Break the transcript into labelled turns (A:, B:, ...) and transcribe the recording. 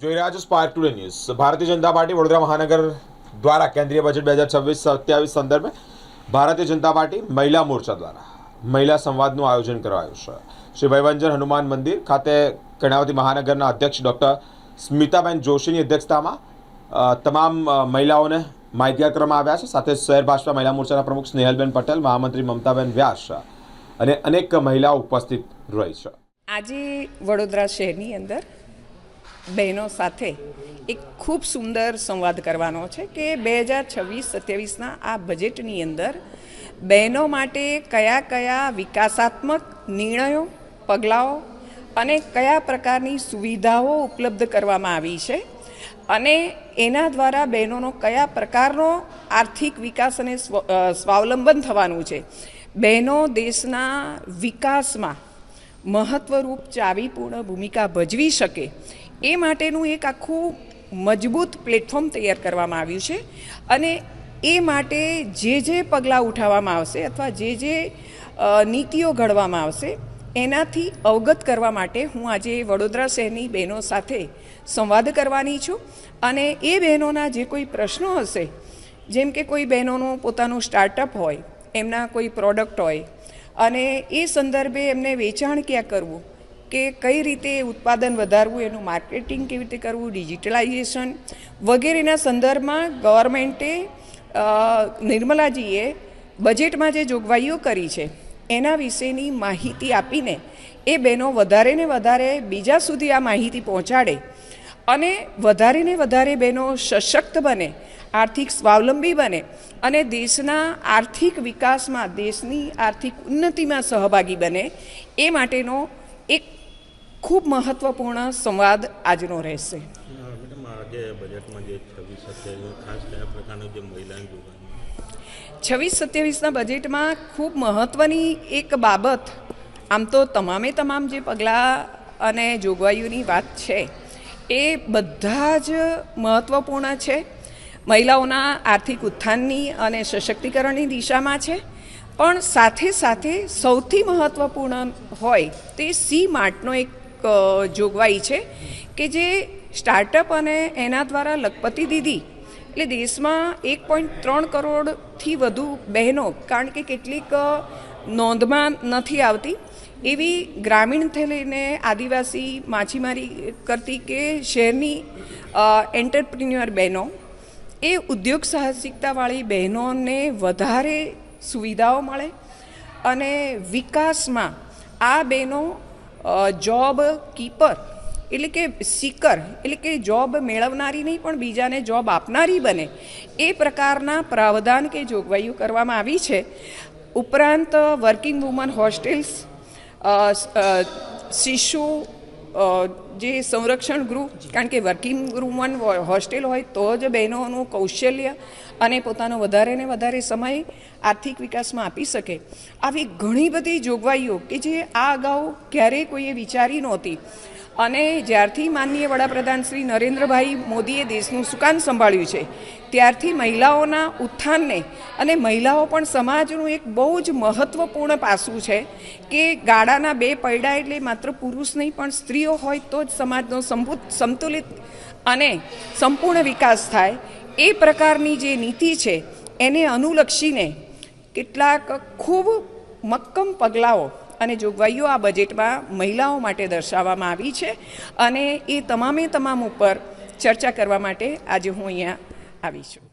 A: જોઈ રહ્યા છો spark today news. Bharatiya Janata party Vadodara મહાનગર દ્વારા કેન્દ્રીય બજેટ 2026-27 સંદર્ભે ભારતીય જનતા પાર્ટી મહિલા મોરચા દ્વારા મહિલા સંવાદનું આયોજન કરાયું છે। શ્રી ભયવંજન હનુમાન મંદિર ખાતે કર્ણાવતી મહાનગરના અધ્યક્ષ ડૉક્ટર સ્મિતાબેન જોશીની અધ્યક્ષતામાં તમામ મહિલાઓને માહિતી આપવામાં આવ્યા છે। સાથે શહેર ભાજપા મહિલા મોરચાના પ્રમુખ સ્નેહલબેન પટેલ, મહામંત્રી મમતાબેન વ્યાસ અને અનેક મહિલાઓ ઉપસ્થિત રહી છે।
B: આજે વડોદરા શહેરની અંદર બહેનો સાથે એક ખૂબ સુંદર સંવાદ કરવાનો છે કે 2026-27ના આ બજેટની અંદર બહેનો માટે કયા કયા વિકાસાત્મક નિર્ણયો, પગલાઓ અને કયા પ્રકારની સુવિધાઓ ઉપલબ્ધ કરવામાં આવી છે અને એના દ્વારા બહેનોનો કયા પ્રકારનો આર્થિક વિકાસ અને સ્વાવલંબન થવાનું છે। બહેનો દેશના વિકાસમાં મહત્વરૂપ ચાવીપૂર્ણ ભૂમિકા ભજવી શકે એ માટેનું એક આખું મજબૂત પ્લેટફોર્મ તૈયાર કરવામાં આવ્યું છે અને એ માટે જે પગલાં ઉઠાવવામાં આવશે અથવા જે નીતિઓ ઘડવામાં આવશે એનાથી અવગત કરવા માટે હું આજે વડોદરા શહેરની બહેનો સાથે સંવાદ કરવાની છું અને એ બહેનોના જે કોઈ પ્રશ્નો હશે, જેમ કે કોઈ બહેનોનું પોતાનું સ્ટાર્ટઅપ હોય, એમના કોઈ પ્રોડક્ટ હોય અને એ સંદર્ભે એમને વેચાણ ક્યાં કરવું, કે કઈ રીતે ઉત્પાદન વધારવું, એનું માર્કેટિંગ કેવી રીતે કરવું, ડિજિટલાઇઝેશન વગેરેના સંદર્ભમાં ગવર્મેન્ટે નિર્મલાજીએ બજેટમાં જે જોગવાઈઓ કરી છે એના વિશેની માહિતી આપીને એ બહેનો વધારે ને વધારે બીજા સુધી આ માહિતી પહોંચાડે અને વધારે બહેનો સશક્ત બને, આર્થિક સ્વાવલંબી બને અને દેશના આર્થિક વિકાસમાં, દેશની આર્થિક ઉન્નતિમાં સહભાગી બને એ માટેનો એક ખૂબ મહત્ત્વપૂર્ણ સંવાદ આજનો રહેશે।
C: મેડમ, આજે બજેટમાં જે 26-27 ખાસ કયા પ્રકારનું જે મહિલાને જોવાનું
B: 26-27ના બજેટમાં ખૂબ મહત્ત્વની એક બાબત, આમ તો તમામ જે પગલાં અને જોગવાઈઓની વાત છે એ બધા જ મહત્ત્વપૂર્ણ છે, મહિલાઓના આર્થિક ઉત્થાનની અને સશક્તિકરણની દિશામાં છે, પણ સાથે સૌથી મહત્ત્વપૂર્ણ હોય તે C-માર્ટનો એક જોગવાઈ છે કે જે સ્ટાર્ટઅપ અને એના દ્વારા લખપતિ દીદી એટલે દેશમાં 1.3 કરોડથી વધુ બહેનો, કારણ કે કેટલીક નોંધમાં નથી આવતી એવી ગ્રામીણથી લઈને આદિવાસી માછીમારી કરતી કે શહેરની એન્ટરપ્રિન્યોર બહેનો, એ ઉદ્યોગ સાહસિકતાવાળી બહેનોને વધારે સુવિધાઓ મળે અને વિકાસમાં આ બહેનો જોબ કીપર એટલે કે સીકર એટલે કે જોબ મેળવનારી નહીં પણ બીજાને જોબ આપનારી બને એ પ્રકારના પ્રાવધાન કે જોગવાઈઓ કરવામાં આવી છે। ઉપરાંત વર્કિંગ વુમન હોસ્ટેલ્સ, શિશુ જે સંરક્ષણ ગૃહ, કારણ કે વર્કિંગ વુમન હોસ્ટેલ હોય તો જ બહેનોનું કૌશલ્ય અને પોતાનો વધારે સમય આર્થિક વિકાસમાં આપી શકે। આવી ઘણી બધી જોગવાઈઓ કે જે આ અગાઉ ક્યારેય કોઈએ વિચારી નહોતી અને જ્યારથી માનનીય વડાપ્રધાન શ્રી નરેન્દ્રભાઈ મોદીએ દેશનું સુકાન સંભાળ્યું છે ત્યારથી મહિલાઓના ઉત્થાનને અને મહિલાઓ પણ સમાજનું એક બહુ જ મહત્ત્વપૂર્ણ પાસું છે કે ગાડાના બે પૈડા એટલે માત્ર પુરુષ નહીં પણ સ્ત્રીઓ હોય તો જ સમાજનો સંતુલિત અને સંપૂર્ણ વિકાસ થાય। એ પ્રકારની જે નીતિ છે એને અનુલક્ષીને કેટલાક ખૂબ મક્કમ પગલાઓ અને જોગવાઈઓ આ બજેટમાં મહિલાઓ માટે દર્શાવવામાં આવી છે અને એ તમામ ઉપર ચર્ચા કરવા માટે આજે હું અહીંયા આવી છું।